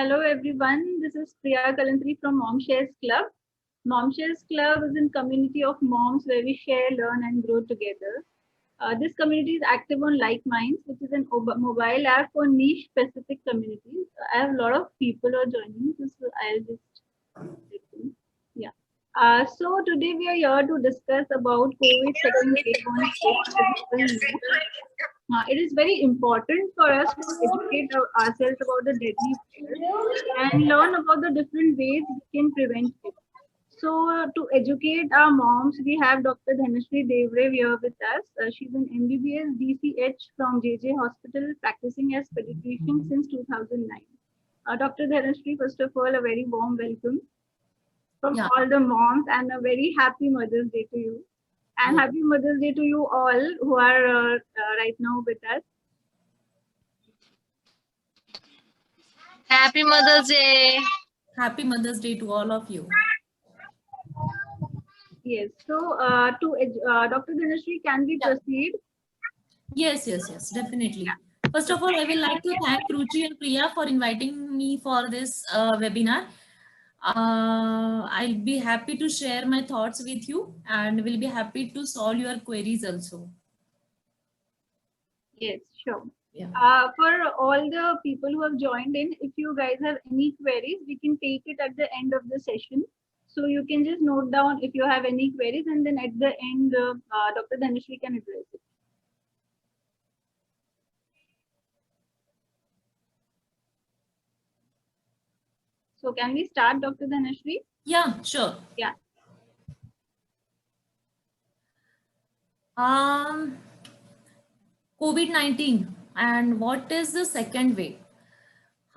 Hello everyone, this is Priya Kalantri from Mom Shares Club. Mom Shares Club is a community of moms where we share, learn and grow together. This community is active on Like Minds, which is an mobile app for niche specific communities. I have a lot of people are joining, so I'll just yeah. So today we are here to discuss about COVID second wave on physical note. It is very important for us to educate ourselves about the deadly virus and learn about the different ways we can prevent it. So, to educate our moms, we have Dr. Dhanashree Devre here with us. She's an MBBS DCH from JJ Hospital, practicing as pediatrician since 2009. Dr. Dhanashree, first of all, a very warm welcome from Yeah, all the moms and a very happy Mother's Day to you. And yeah. happy Mother's Day to you all who are right now with us. Happy Mother's Day. Happy Mother's Day to all of you. Yes. So, Dr. Dhanashree, can we Yeah. proceed? Yes, definitely. First of all, I would like to thank Ruchi and Priya for inviting me for this webinar. I'll be happy to share my thoughts with you and will be happy to solve your queries also. Yes, sure. Yeah. For all the people who have joined in, if you guys have any queries, we can take it at the end of the session. So you can just note down if you have any queries, and then at the end, Dr. Dhanashree can address it. So can we start, Dr. Dhanashree? Yeah, sure. Yeah. COVID-19 and what is the second wave?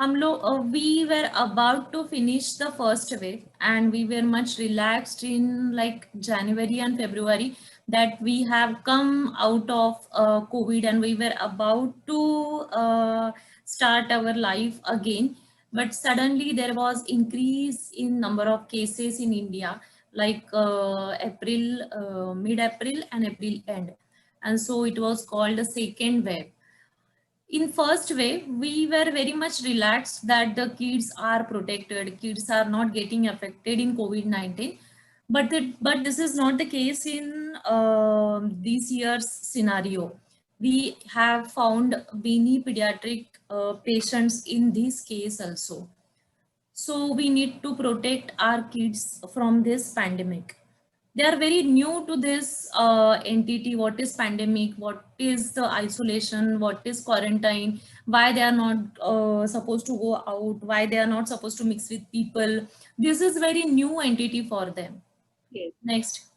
We were about to finish the first wave and we were much relaxed in like January and February that we have come out of COVID and we were about to start our life again. But suddenly there was increase in number of cases in India, like mid-April and April end. And so it was called a second wave. In first wave we were very much relaxed that the kids are protected, kids are not getting affected in COVID-19, but this is not the case in this year's scenario. We have found many pediatric patients in this case also, so we need to protect our kids from this pandemic. They are very new to this entity. What is pandemic? What is the isolation? What is quarantine? Why they are not supposed to go out? Why they are not supposed to mix with people? This is very new entity for them. Yes. Next.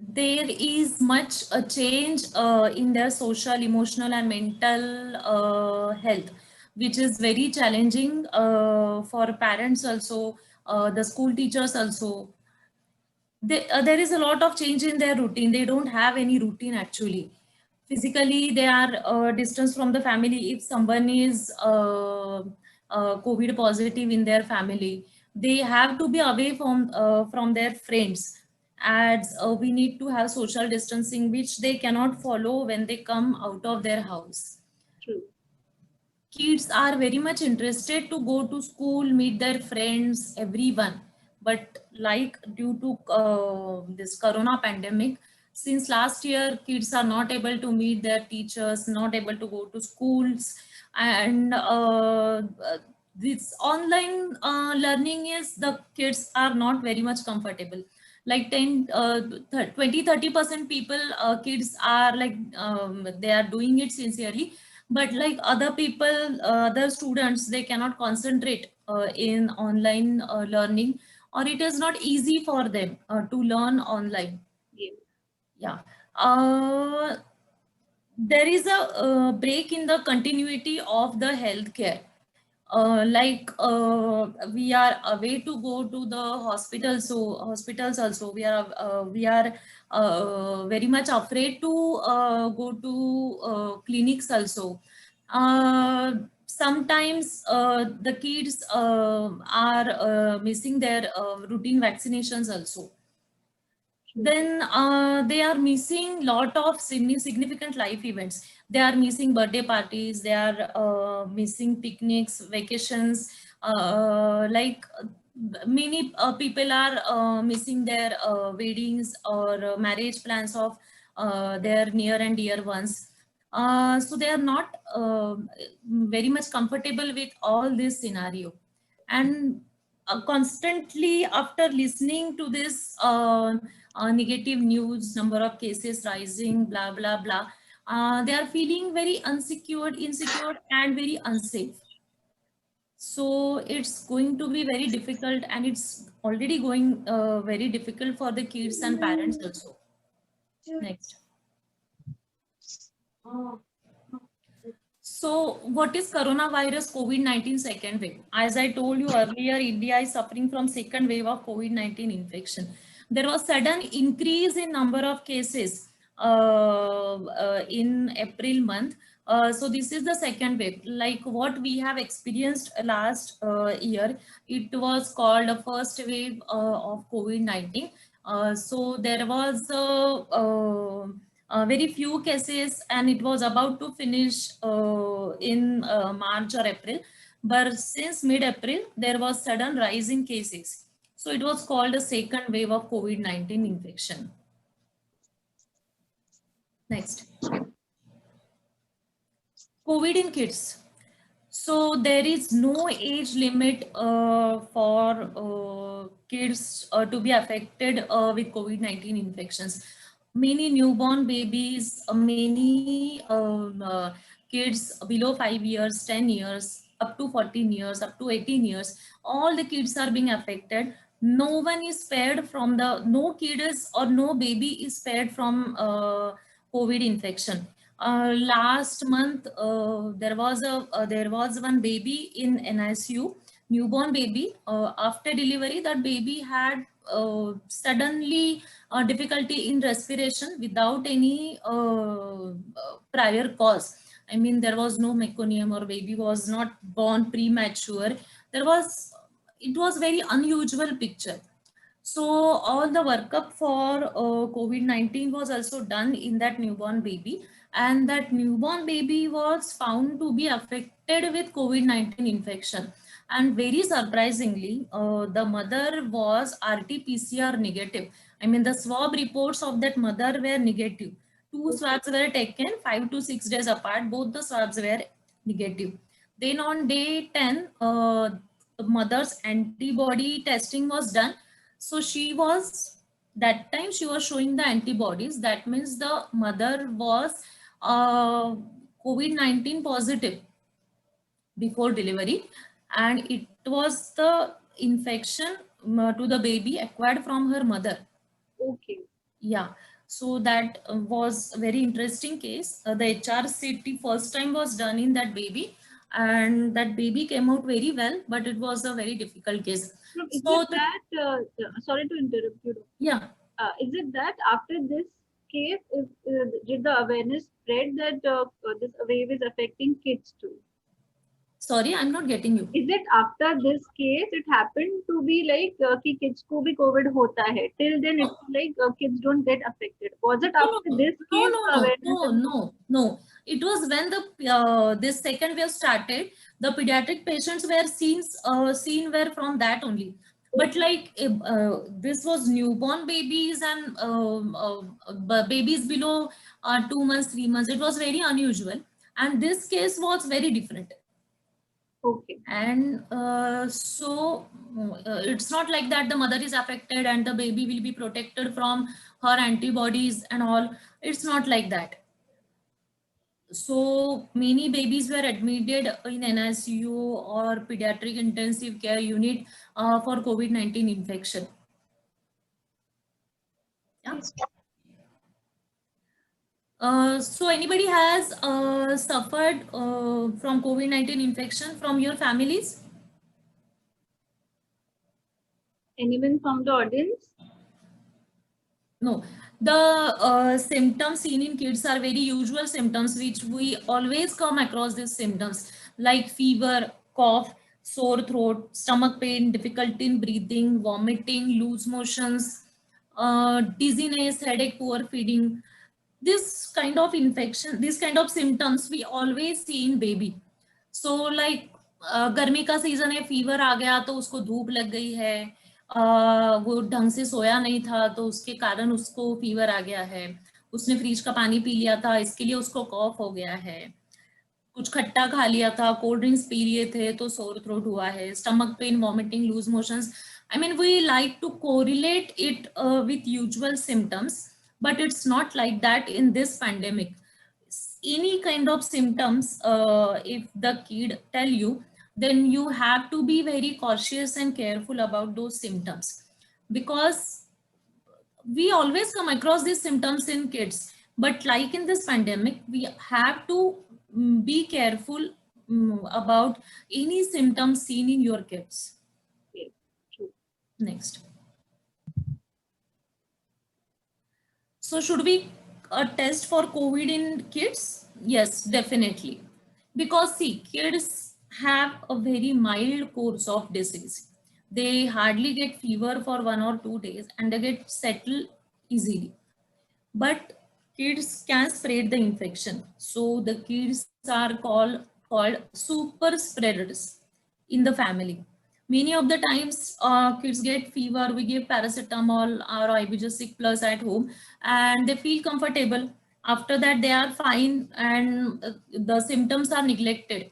There is much a change in their social, emotional, and mental health, which is very challenging for parents also, the school teachers also. There is a lot of change in their routine. They don't have any routine actually. Physically, they are distance from the family. If someone is COVID positive in their family, they have to be away from their friends. As we need to have social distancing, which they cannot follow when they come out of their house. True. Kids are very much interested to go to school, meet their friends, everyone. But like due to this corona pandemic, since last year, kids are not able to meet their teachers, not able to go to schools. And this online learning is the kids are not very much comfortable. Like 20-30% people, kids are like, they are doing it sincerely, but like other people, other students, they cannot concentrate in online learning, or it is not easy for them to learn online. Yes. Yeah. uh, there is a break in the continuity of the healthcare. We are away to go to the hospitals, so hospitals also we are very much afraid to go to clinics also. Sometimes the kids are missing their routine vaccinations also. Then they are missing lot of significant life events. They are missing birthday parties, they are missing picnics, vacations, like many people are missing their weddings or marriage plans of their near and dear ones. So they are not very much comfortable with all this scenario. And constantly after listening to this negative news, number of cases rising, blah, blah, blah, they are feeling very unsecured, insecure, and very unsafe. So it's going to be very difficult, and it's already going very difficult for the kids and parents also. Next. So what is coronavirus COVID-19 second wave? As I told you earlier, India is suffering from second wave of COVID-19 infection. There was sudden increase in number of cases in April month. So this is the second wave. Like what we have experienced last year, it was called a first wave of COVID-19. So there was very few cases, and it was about to finish in March or April. But since mid-April, there was sudden rise in cases. So it was called a second wave of COVID-19 infection. Next. COVID in kids. So there is no age limit for kids to be affected with COVID-19 infections. Many newborn babies, many kids below 5 years, 10 years, up to 14 years, up to 18 years, all the kids are being affected. No one is spared from no kid is or no baby is spared from COVID infection. Last month there was one baby in NICU, newborn baby. After delivery, that baby had suddenly difficulty in respiration without any prior cause. I mean, there was no meconium, or baby was not born premature. It was very unusual picture. So all the workup for COVID-19 was also done in that newborn baby, and that newborn baby was found to be affected with COVID-19 infection. And very surprisingly, the mother was RT-PCR negative. I mean, the swab reports of that mother were negative. Two swabs were taken 5 to 6 days apart. Both the swabs were negative. Then on day 10, the mother's antibody testing was done. So that time she was showing the antibodies. That means the mother was COVID-19 positive before delivery, and it was the infection to the baby acquired from her mother. Okay. Yeah. So that was a very interesting case. The HRCT first time was done in that baby, and that baby came out very well, but it was a very difficult case. Is it that, sorry to interrupt you. Yeah. Is it that after this case, did the awareness spread that this wave is affecting kids too? Sorry, I'm not getting you. Is it after this case, it happened to be like कि kids को भी COVID होता है? Till then, it's like kids don't get affected. Was it after this case? No. It was when the this second wave started. The pediatric patients were seen were from that only. But like this was newborn babies and babies below 2 months, 3 months. It was very unusual, and this case was very different. Okay. And so it's not like that the mother is affected and the baby will be protected from her antibodies and all. It's not like that. So many babies were admitted in NICU or pediatric intensive care unit for COVID-19 infection. Yeah. So anybody has suffered from COVID-19 infection from your families? Anyone from the audience? No. The symptoms seen in kids are very usual symptoms, which we always come across these symptoms like fever, cough, sore throat, stomach pain, difficulty in breathing, vomiting, loose motions, dizziness, headache, poor feeding. This kind of infection, this kind of symptoms we always see in baby. So like गर्मी का season है, fever आ गया तो उसको धूप लग गई है, वो ढंग से सोया नहीं था तो उसके कारण उसको फीवर आ गया है, उसने फ्रिज का पानी पी लिया था इसके लिए उसको कॉफ हो गया है, कुछ खट्टा खा लिया था, कोल्ड ड्रिंक्स पी लिए थे तो सोर थ्रोट हुआ है, stomach pain, vomiting, loose motions. I mean, we like to correlate it with usual symptoms, but it's not like that in this pandemic. Any kind of symptoms, if the kid tell you, then you have to be very cautious and careful about those symptoms, because we always come across these symptoms in kids, but like in this pandemic we have to be careful about any symptoms seen in your kids. Yes, true. Next. So should we test for COVID in kids? Yes, definitely. Because see, kids have a very mild course of disease. They hardly get fever for 1 or 2 days and they get settled easily. But kids can spread the infection. So the kids are called super spreaders in the family. Many of the times kids get fever, we give paracetamol or ibugesic plus at home and they feel comfortable. After that they are fine and the symptoms are neglected.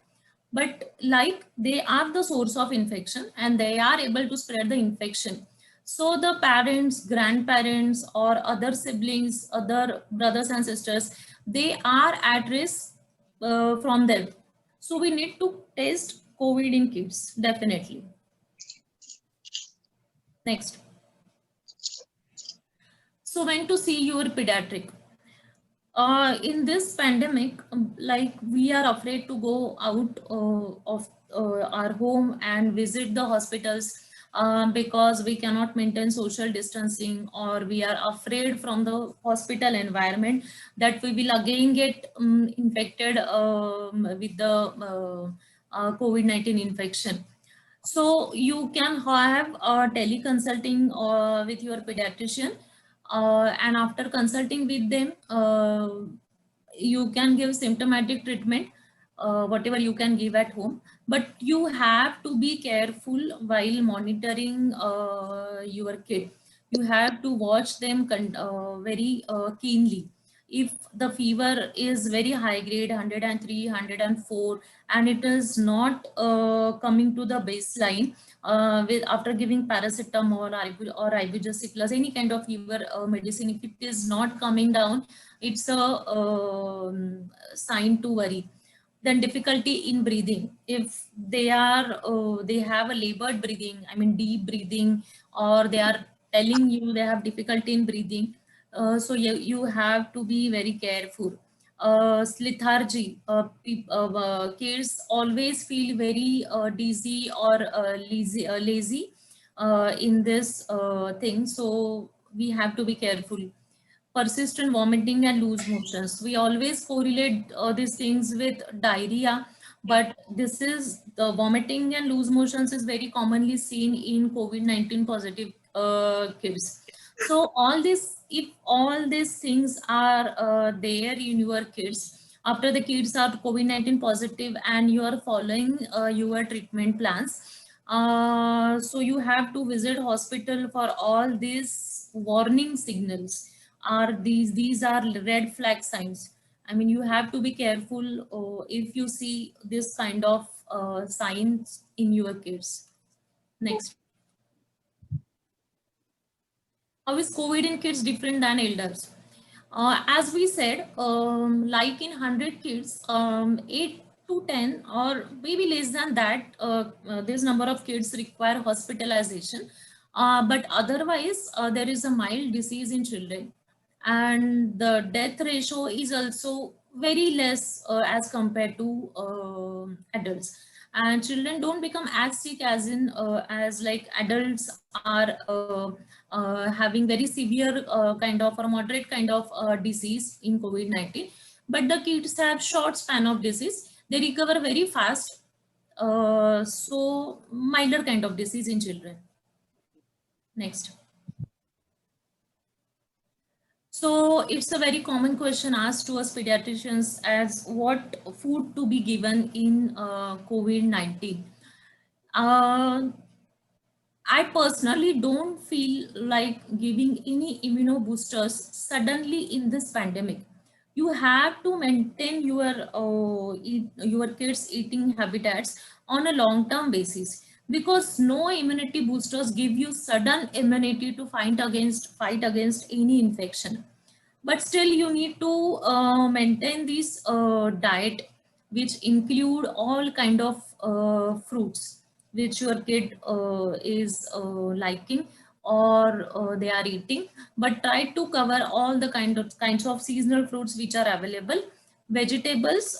But like they are the source of infection and they are able to spread the infection. So the parents, grandparents or other siblings, other brothers and sisters, they are at risk from them. So we need to test COVID in kids, definitely. Next. So when to see your pediatric? In this pandemic, like we are afraid to go out of our home and visit the hospitals because we cannot maintain social distancing, or we are afraid from the hospital environment that we will again get infected with the COVID-19 infection. So you can have a teleconsulting with your pediatrician, and after consulting with them, you can give symptomatic treatment, whatever you can give at home. But you have to be careful while monitoring your kid. You have to watch them very keenly. If the fever is very high grade, 103, 104, and it is not coming to the baseline with after giving paracetamol or ibugesic plus any kind of fever medicine, if it is not coming down, it's a sign to worry. Then difficulty in breathing, if they have a labored breathing, I mean deep breathing, or they are telling you they have difficulty in breathing, so you have to be very careful. Lethargy, kids always feel very dizzy or lazy in this thing, so we have to be careful. Persistent vomiting and loose motions, we always correlate these things with diarrhea, but this is the vomiting and loose motions is very commonly seen in COVID-19 positive kids. So all this, if all these things are there in your kids, after the kids are COVID-19 positive and you are following your treatment plans, so you have to visit hospital for all these warning signals. Are these are red flag signs. I mean, you have to be careful if you see this kind of signs in your kids. Next. How is COVID in kids different than elders? As we said, like in 100 kids, 8 to 10 or maybe less than that, this number of kids require hospitalization. But otherwise, there is a mild disease in children. And the death ratio is also very less as compared to adults. And children don't become as sick as in as like adults are having very severe kind of or moderate kind of disease in COVID-19. But the kids have short span of disease. They recover very fast. So milder kind of disease in children. Next. So it's a very common question asked to us pediatricians as what food to be given in COVID-19. Uh, I personally don't feel like giving any immuno boosters suddenly in this pandemic. You have to maintain your kids' eating habitats on a long-term basis because no immunity boosters give you sudden immunity to fight against any infection. But still, you need to maintain this diet, which include all kind of fruits which your kid is liking or they are eating, but try to cover all the kinds of seasonal fruits which are available. Vegetables,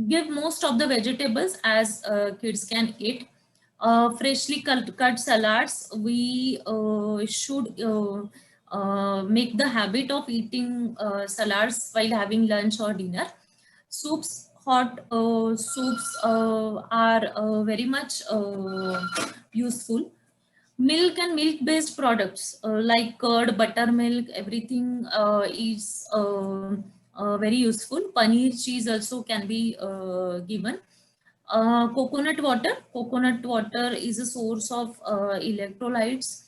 give most of the vegetables as kids can eat. Freshly cut salads, we should make the habit of eating salads while having lunch or dinner. Soups, hot soups are very much useful. Milk and milk-based products like curd, buttermilk, everything is very useful. Paneer, cheese also can be given. Coconut water is a source of electrolytes,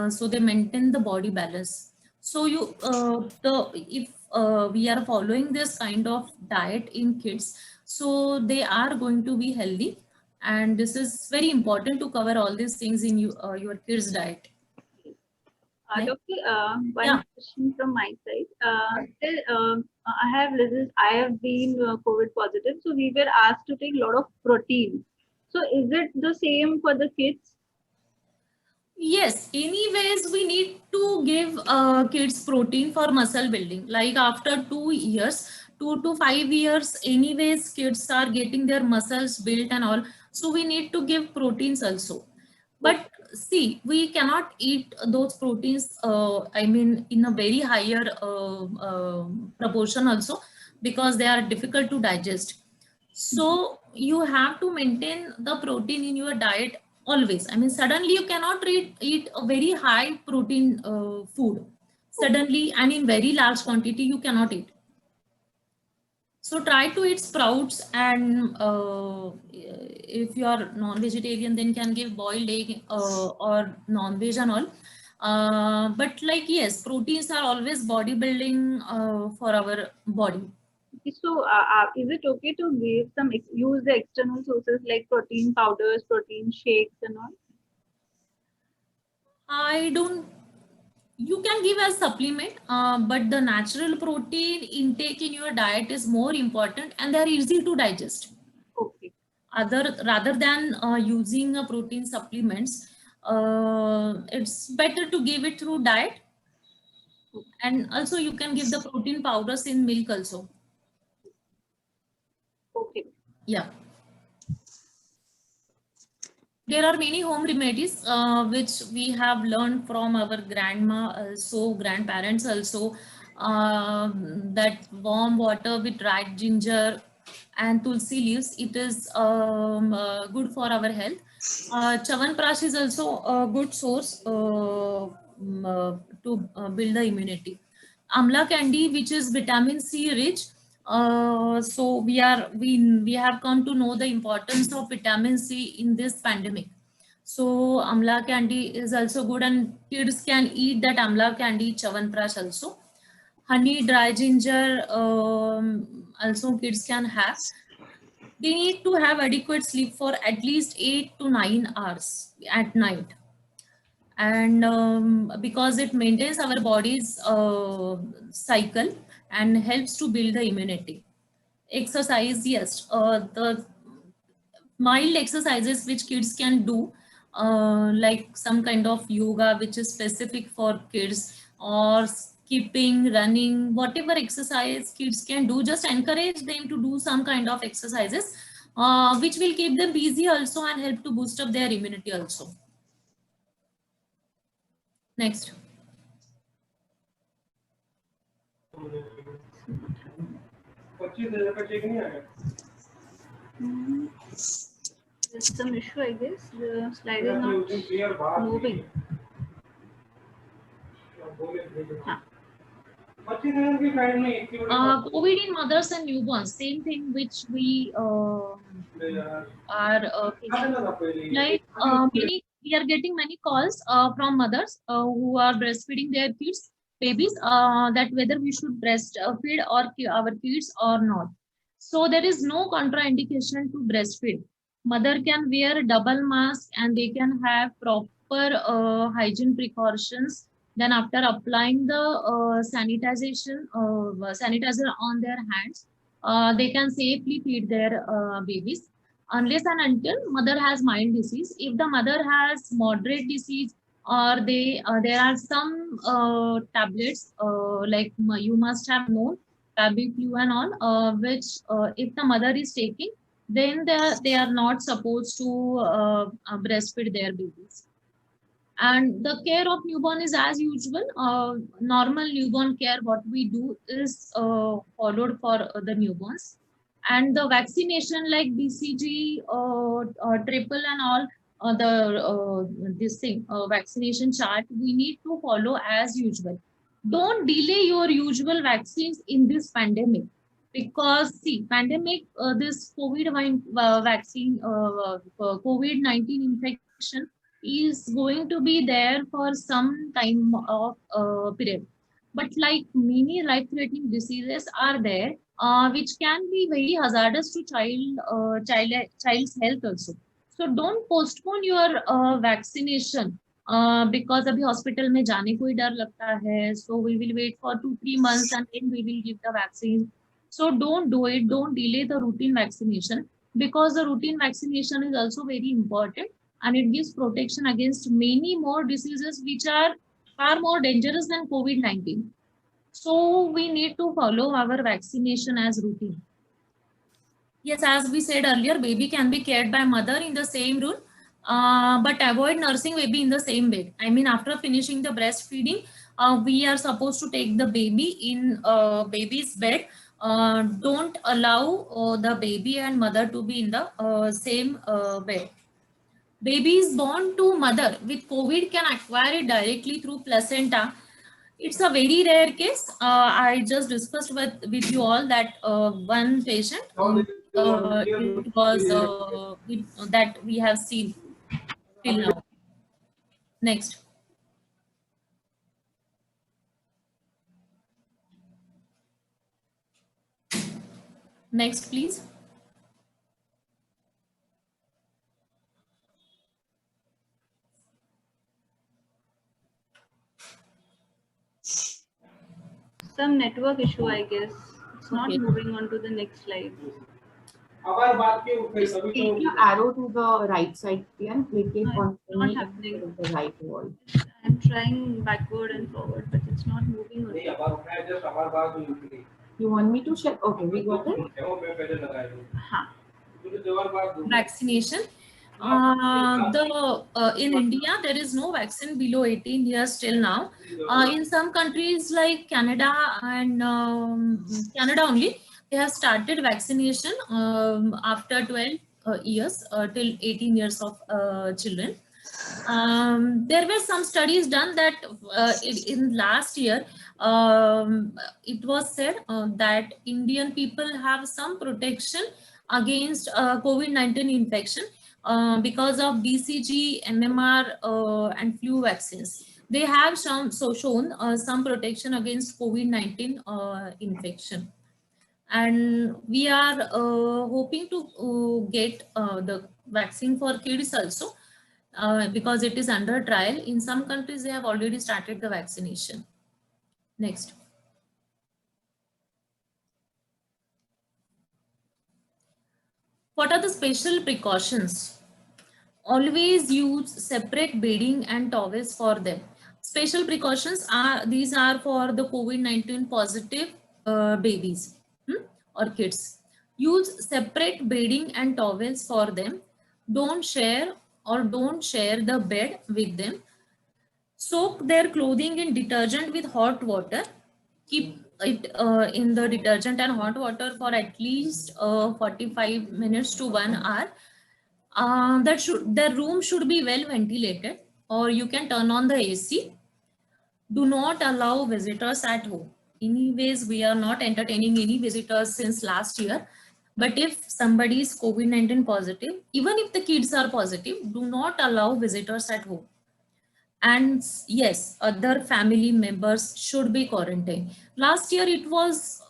so they maintain the body balance. So if we are following this kind of diet in kids, so they are going to be healthy, and this is very important to cover all these things in your kids diet. Next. Doctor, one Yeah. question from my side. I have been COVID positive, so we were asked to take a lot of protein. So is it the same for the kids? Yes, anyways, we need to give kids protein for muscle building. Like after 2 years, 2 to 5 years, anyways, kids are getting their muscles built and all. So we need to give proteins also. But see, we cannot eat those proteins, I mean, in a very higher proportion also, because they are difficult to digest. So you have to maintain the protein in your diet always. I mean, suddenly you cannot eat a very high protein food. Suddenly and in very large quantity, you cannot eat. So try to eat sprouts, and if you are non-vegetarian, then can give boiled egg or non-veg and all. But like, yes, proteins are always bodybuilding for our body. Okay, so is it okay to give use the external sources like protein powders, protein shakes, and all? I don't. You can give as supplement, but the natural protein intake in your diet is more important, and they are easy to digest. Okay. Rather than using a protein supplements, it's better to give it through diet, and also you can give the protein powders in milk also. Okay. Yeah. There are many home remedies which we have learned from our grandma, also grandparents also. That warm water with dried ginger and tulsi leaves, it is good for our health. Chawanprash is also a good source to build the immunity. Amla candy, which is vitamin C rich. So we have come to know the importance of vitamin C in this pandemic. So amla candy is also good, and kids can eat that amla candy, chawanprash also. Honey, dry ginger, also kids can have. They need to have adequate sleep for at least 8 to 9 hours at night, and because it maintains our body's cycle and helps to build the immunity. Exercise, yes, the mild exercises which kids can do, like some kind of yoga which is specific for kids, or skipping, running, whatever exercise kids can do, just encourage them to do some kind of exercises which will keep them busy also and help to boost up their immunity also. Next. There's some issue, I guess. The slide is not moving. COVID in mothers and newborns, same thing which we are facing. Like we are getting many calls from mothers who are breastfeeding their kids, babies, that whether we should breastfeed our kids or not. So there is no contraindication to breastfeed. Mother can wear a double mask and they can have proper hygiene precautions. Then after applying the sanitizer on their hands, they can safely feed their babies unless and until mother has mild disease. If the mother has moderate disease or there are some tablets like you must have known Tamiflu and all, which if the mother is taking, then they are not supposed to breastfeed their babies. And the care of newborn is as usual. Normal newborn care, what we do is followed for the newborns. And the vaccination like BCG, triple and all, this thing, vaccination chart, we need to follow as usual. Don't delay your usual vaccines in this pandemic, because see, pandemic, this vaccine, COVID-19 infection is going to be there for some time of period. But like many life-threatening diseases are there, which can be very hazardous to child's health also. So don't postpone your vaccination because अभी hospital में जाने को ही डर लगता है. So we will wait for 2-3 months and then we will give the vaccine. So don't do it. Don't delay the routine vaccination, because the routine vaccination is also very important and it gives protection against many more diseases which are far more dangerous than COVID-19. So we need to follow our vaccination as routine. Yes, as we said earlier, baby can be cared by mother in the same room, but avoid nursing baby in the same bed. I mean, after finishing the breastfeeding, we are supposed to take the baby in baby's bed. Don't allow the baby and mother to be in the same bed. Babies born to mother with COVID can acquire it directly through placenta. It's a very rare case. I just discussed with you all that one patient, it was that we have seen till now. Next. Next, please. Some network issue, I guess. It's not moving on to the next slide. Just take your arrow to the right side and click it on the right wall. I'm trying backward and forward, but it's not moving on. You want me to check? Okay, we got it. Vaccination. In India, there is no vaccine below 18 years till now. In some countries like Canada and Canada only, they have started vaccination after 12 years till 18 years of children. There were some studies done that in last year, it was said that Indian people have some protection against COVID-19 infection because of BCG, MMR, and flu vaccines. They have shown some protection against COVID-19 infection. And we are hoping to get the vaccine for kids also, because it is under trial. In some countries, they have already started the vaccination. Next. What are the special precautions? Always use separate bedding and towels for them. Special precautions these are for the COVID-19 positive babies or kids. Use separate bedding and towels for them. Don't share the bed with them. Soak their clothing in detergent with hot water. Keep it in the detergent and hot water for at least 45 minutes to 1 hour. The room should be well ventilated, or you can turn on the AC. Do not allow visitors at home. anyways, we are not entertaining any visitors since last year. But if somebody is COVID-19 positive, even if the kids are positive, do not allow visitors at home. And yes, other family members should be quarantined. Last year it was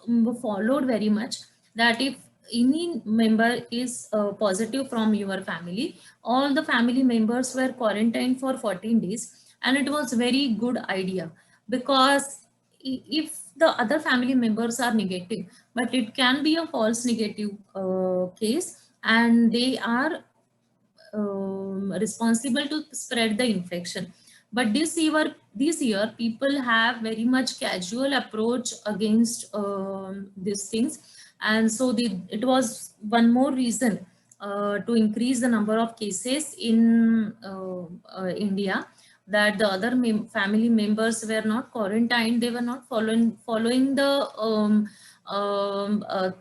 followed very much that if any member is positive from your family, all the family members were quarantined for 14 days, and it was very good idea, because if the other family members are negative, but it can be a false negative case, and they are responsible to spread the infection. But this year people have very much casual approach against these things, and so it was one more reason to increase the number of cases in India, that the other family members were not quarantined, they were not following the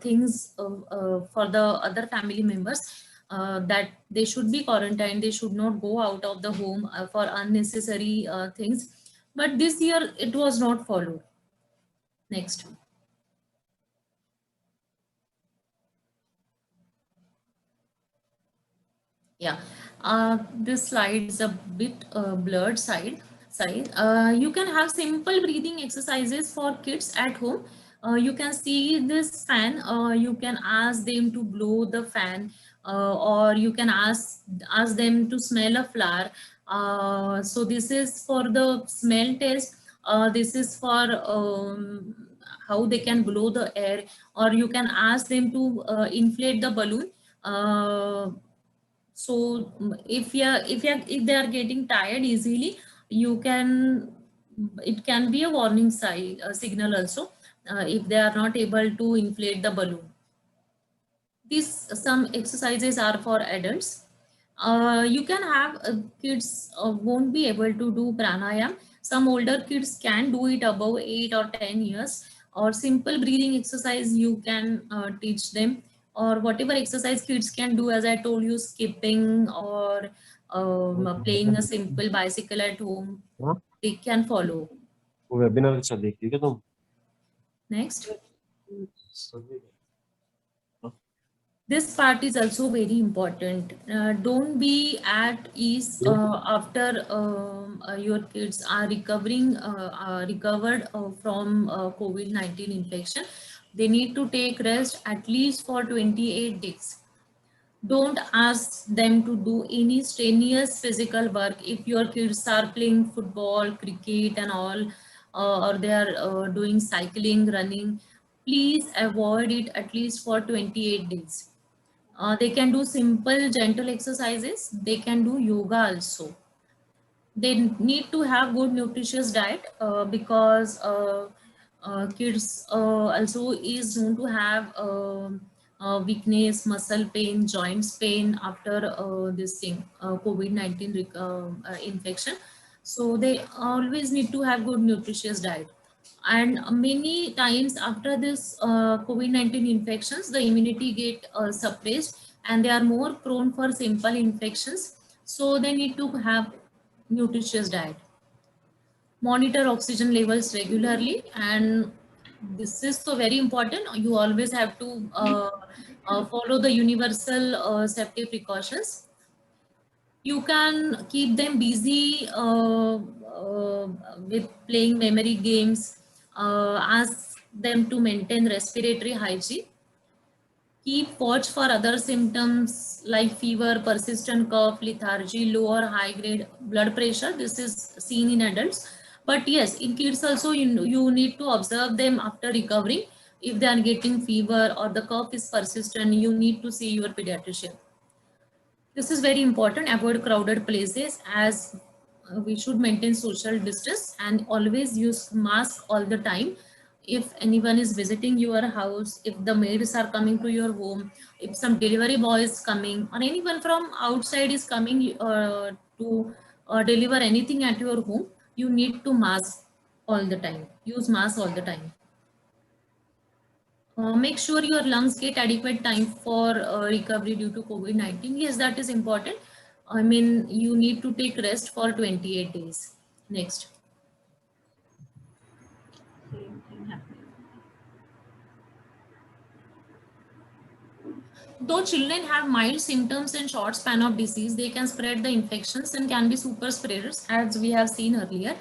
things for the other family members, that they should be quarantined, they should not go out of the home for unnecessary things. But this year it was not followed. Next. Yeah, this slide is a bit blurred side. You can have simple breathing exercises for kids at home. You can see this fan. You can ask them to blow the fan, or you can ask them to smell a flower. So this is for the smell test. This is for how they can blow the air, or you can ask them to inflate the balloon. So if they are getting tired easily, you can, it can be a warning sign, a signal also, if they are not able to inflate the balloon. These some exercises are for adults. You can have kids won't be able to do pranayam. Some older kids can do it above 8 or 10 years, or simple breathing exercise you can teach them, or whatever exercise kids can do, as I told you, skipping or playing a simple bicycle at home, they can follow. Next. This part is also very important. Don't be at ease after your kids are recovered from COVID-19 infection. They need to take rest at least for 28 days. Don't ask them to do any strenuous physical work. If your kids are playing football, cricket and all, or they are doing cycling, running, please avoid it at least for 28 days. They can do simple gentle exercises. They can do yoga also. They need to have good nutritious diet, because kids also is known to have weakness, muscle pain, joints pain after this thing, COVID-19 infection. So they always need to have good nutritious diet. And many times after this COVID-19 infections, the immunity get suppressed, and they are more prone for simple infections. So they need to have nutritious diet. Monitor oxygen levels regularly, and this is so very important. You always have to follow the universal safety precautions. You can keep them busy with playing memory games. Ask them to maintain respiratory hygiene. Keep watch for other symptoms like fever, persistent cough, lethargy, low or high grade blood pressure. This is seen in adults. But yes, in kids also, you need to observe them after recovering. If they are getting fever or the cough is persistent, you need to see your pediatrician. This is very important. Avoid crowded places, as we should maintain social distance, and always use mask all the time. If anyone is visiting your house, if the maids are coming to your home, if some delivery boy is coming, or anyone from outside is coming to deliver anything at your home, you need to mask all the time. Use mask all the time. Make sure your lungs get adequate time for recovery due to COVID-19. Yes, that is important. I mean, you need to take rest for 28 days. Next. Same thing happening. Though children have mild symptoms and short span of disease, they can spread the infections and can be super spreaders, as we have seen earlier.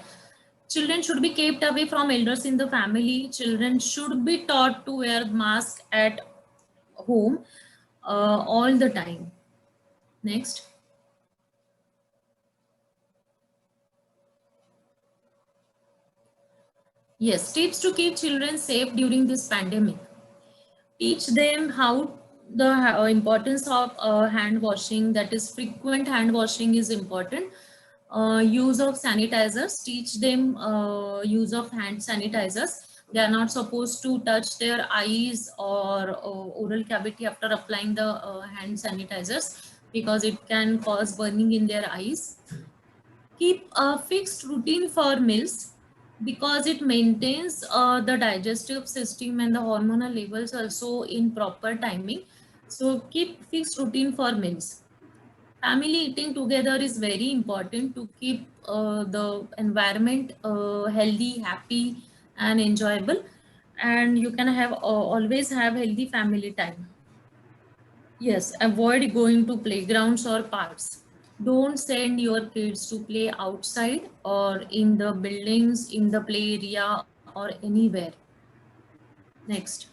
Children should be kept away from elders in the family. Children should be taught to wear mask at home all the time. Next. Yes, tips to keep children safe during this pandemic. Teach them how the importance of hand washing, that is frequent hand washing is important. Use of sanitizers, teach them use of hand sanitizers. They are not supposed to touch their eyes or oral cavity after applying the hand sanitizers because it can cause burning in their eyes. Keep a fixed routine for meals because it maintains the digestive system and the hormonal levels also in proper timing. So keep fixed routine for meals. Family eating together is very important to keep the environment healthy, happy and enjoyable, and you can have always have healthy family time. Yes, avoid going to playgrounds or parks. Don't send your kids to play outside or in the buildings, in the play area or anywhere. Next.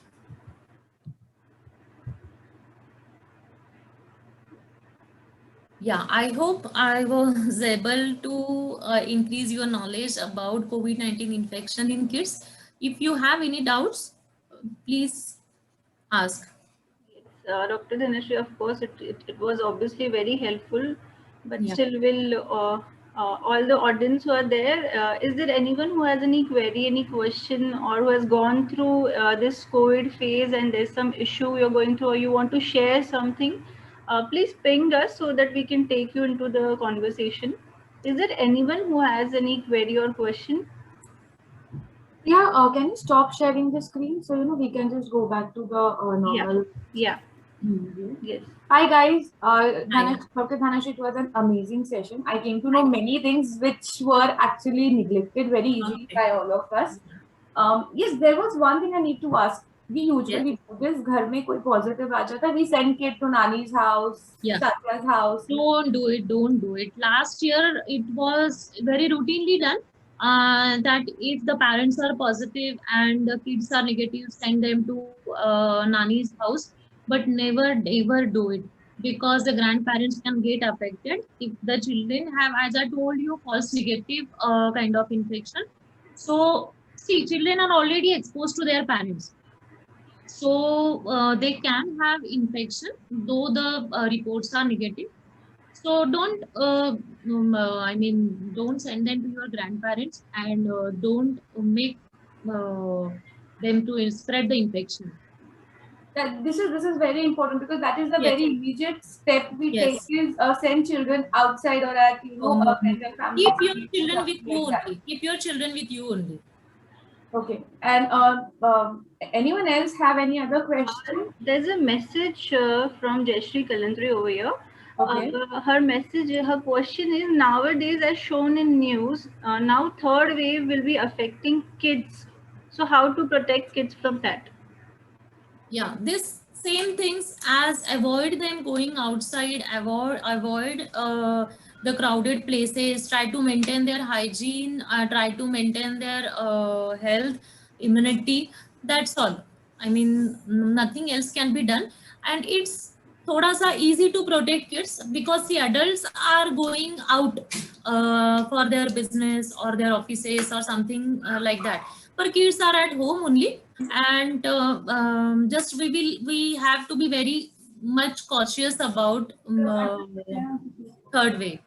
Yeah, I hope I was able to increase your knowledge about COVID-19 infection in kids. If you have any doubts, please ask. Dr. Dhanashree, of course, it was obviously very helpful, but Yeah. still will all the audience who are there, is there anyone who has any query, any question, or who has gone through this COVID phase and there's some issue you're going through or you want to share something, please ping us so that we can take you into the conversation. Is there anyone who has any query or question? Yeah, can you stop sharing the screen so we can just go back to the normal Yeah. view? Yes. Hi guys, Hi. Dr. Dhanashree, it was an amazing session. I came to know many things which were actually neglected very easily Okay. by all of us. Yes, there was one thing I need to ask. We usually do this. घर में कोई positive आ जाता है, we send kid to Nani's house, Yeah. Satya's house. Don't do it. Don't do it. Last year, it was very routinely done. That if the parents are positive and the kids are negative, send them to Nani's house. But never ever do it because the grandparents can get affected if the children have, as I told you, false negative kind of infection. So see, children are already exposed to their parents. So they can have infection, though the reports are negative. So don't send them to your grandparents and don't make them to spread the infection. That this is very important because that is the Yes. very immediate step we Yes. take is send children outside or at friends and family. Keep your children something with you like that. only. Keep your children with you only. Okay. And anyone else have any other question? There's a message from Jayashree Kalantri over here. Okay. Her message, her question is, nowadays, as shown in news, now third wave will be affecting kids. So how to protect kids from that? Yeah, this same things as avoid them going outside, avoid the crowded places, try to maintain their hygiene, try to maintain their health, immunity. That's all. I mean, nothing else can be done, and it's thoda sa easy to protect kids because the adults are going out for their business or their offices or something like that. But kids are at home only, and just we have to be very much cautious about third wave.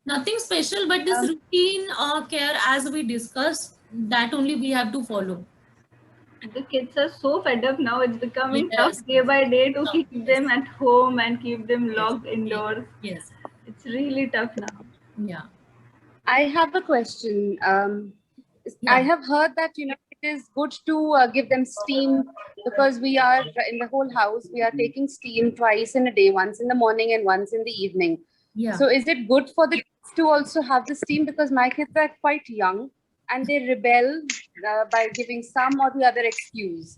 Nothing special, but this routine care, as we discussed, that only we have to follow. The kids are so fed up now. It's becoming Yes. tough day by day to keep Yes. them at home and keep them locked Yes. indoors. Yes. It's really tough now. Yeah. I have a question. Yeah. I have heard that it is good to give them steam because we are in the whole house. We are taking steam twice in a day, once in the morning and once in the evening. Yeah. So is it good for the kids to also have the steam because my kids are quite young and they rebel by giving some or the other excuse?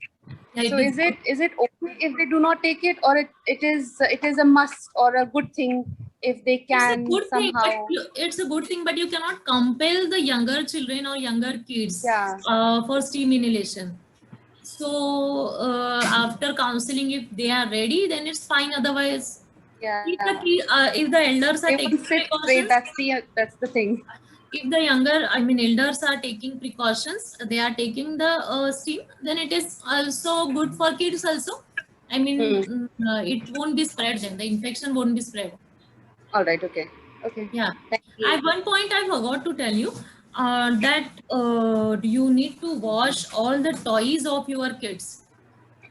Yeah, So is it okay if they do not take it, or it is a must or a good thing if they It's a can good thing, somehow? but it's a good thing, but you cannot compel the younger children or younger kids Yeah. for steam inhalation. So after counseling, if they are ready, then it's fine. Otherwise, Yeah. if the elders are They taking won't sit straight. precautions, That's the thing. if the elders are taking precautions, they are taking the steam, then it is also good for kids also. I mean, it won't be spread then. The infection won't be spread. All right. Okay. Okay. Yeah. Thank you. At one point, I forgot to tell you that you need to wash all the toys of your kids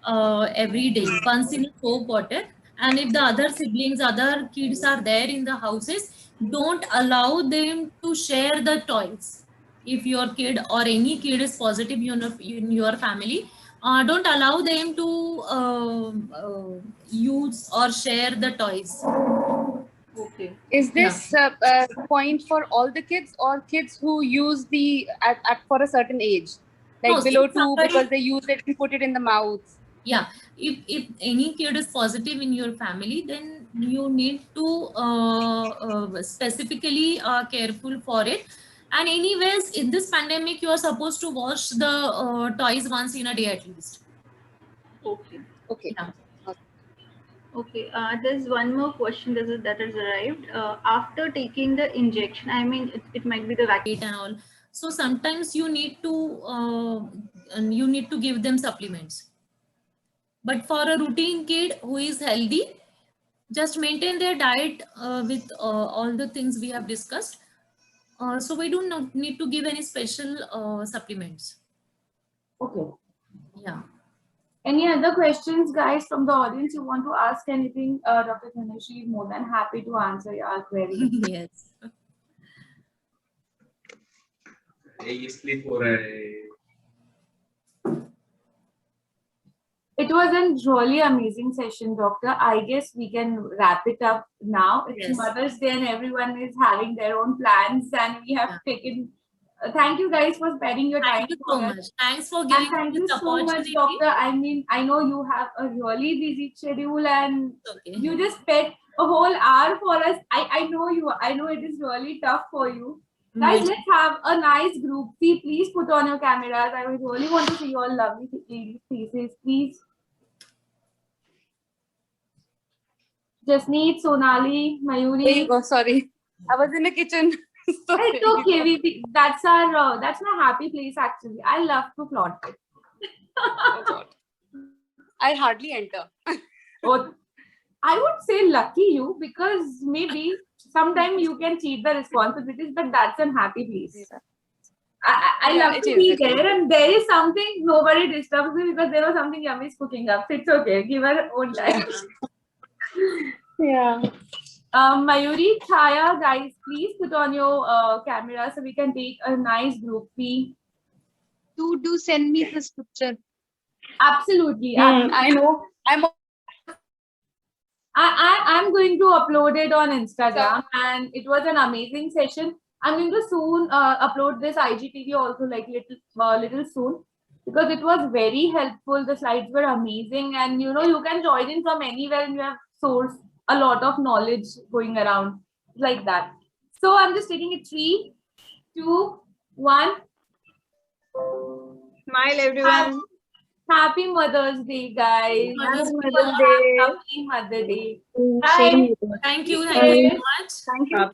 every day, once in a soap water. And if the other siblings, other kids are there in the houses, don't allow them to share the toys. If your kid or any kid is positive in your family, don't allow them to use or share the toys. Okay. Is this point for all the kids or kids who use the at for a certain age, like No, below if 2, somebody- because they use it and put it in the mouth? Yeah, if any kid is positive in your family, then you need to specifically careful for it. And anyways, in this pandemic, you are supposed to wash the toys once in a day at least. Okay. Okay. Yeah. Okay, there's one more question that has arrived. After taking the injection, I mean, it might be the vaccine. And all. So sometimes you need to give them supplements. But for a routine kid who is healthy, just maintain their diet with all the things we have discussed. So we do not need to give any special supplements. Okay. Yeah. Any other questions, guys, from the audience? You want to ask anything? Dr. Tanushree is more than happy to answer your query. Yes. It was a really amazing session, Doctor. I guess we can wrap it up now. It's Yes. Mother's Day and everyone is having their own plans, and we have taken. Thank you guys for spending your time. Thank you so for us. much. Thanks for And giving thank me you this so much, opportunity. Doctor. I mean, I know you have a really busy schedule and Okay. you just spent a whole hour for us. I know you. I know it is really tough for you. Guys, let's have a nice group. Please put on your cameras. I would really want to see your lovely ladies' faces. Please. Jasneet, Sonali, Mayuri. There you go. Sorry, I was in the kitchen. Sorry. It's okay. That's my happy place actually. I love to plot it. Oh God. I hardly enter. Oh, I would say lucky you, because maybe sometimes you can cheat the responsibilities, but that's a happy place. I Yeah, love it to is, be it there, and there is something nobody disturbs me because there was something yummy is cooking up. So it's okay. Give her own time. Yeah. Mayuri, Chaya, guys, please put on your camera so we can take a nice group. Do send me this picture. Absolutely. I know. I'm going to upload it on Instagram, and it was an amazing session. I'm going to soon upload this IGTV also, like little soon, because it was very helpful. The slides were amazing, and you can join in from anywhere, and you have source a lot of knowledge going around like that. So I'm just taking it 3, 2, 1. Smile, everyone. Happy Mother's Day, guys. Happy Mother's Day. Happy Mother Day. Same. Thank you. Bye. Thank you so much. Thank you.